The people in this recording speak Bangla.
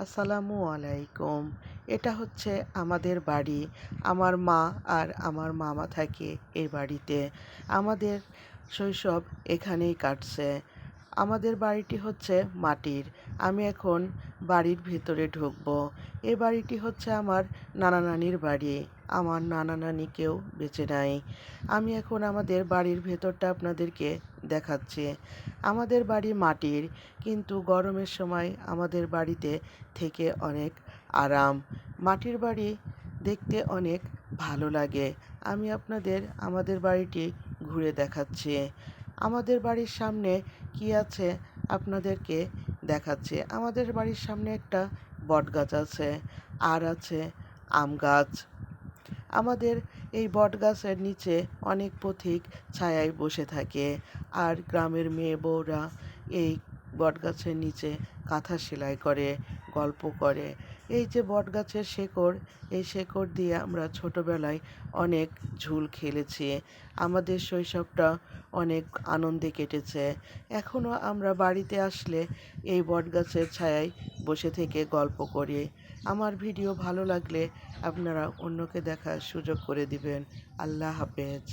আসসালামু আলাইকুম। এটা হচ্ছে আমাদের বাড়ি। আমার মা আর আমার মামা থাকে এই বাড়িতে। আমাদের শৈশব এখানেই কাটছে। আমাদের বাড়িটি হচ্ছে মাটির। আমি এখন বাড়ির ভিতরে ঢুকবো। এই বাড়িটি হচ্ছে আমার নানা নানির বাড়ি। আমার নানা নানি কেউ বেঁচে নাই। আমি এখন আমাদের বাড়ির ভেতরটা আপনাদেরকে দেখাচ্ছি। আমাদের বাড়ি মাটির, কিন্তু গরমের সময় আমাদের বাড়িতে থেকে অনেক আরাম। মাটির বাড়ি দেখতে অনেক ভালো লাগে। আমি আপনাদের আমাদের বাড়িটি ঘুরে দেখাচ্ছি। আমাদের বাড়ির সামনে কি আছে আপনাদেরকে দেখাচ্ছি। আমাদের বাড়ির সামনে একটা বটগাছ আছে, আর আছে আম গাছ। আমাদের এই বটগাছের নিচে অনেক পথিক ছায়ায় বসে থাকে, আর গ্রামের মেয়ে বউরা এই বটগাছের নিচে কাঁথা সেলাই করে, গল্প করে। এই যে বটগাছের শেকড়, এই শেকড় দিয়ে আমরা ছোটবেলায় অনেক ঝুল খেলেছি। আমাদের শৈশবটা অনেক আনন্দে কেটেছে। এখনও আমরা বাড়িতে আসলে এই বটগাছের ছায়ায় বসে থেকে গল্প করি। আমার ভিডিও ভালো লাগলে আপনারা অন্যকে দেখার সুযোগ করে দিবেন। আল্লাহ হাফেজ।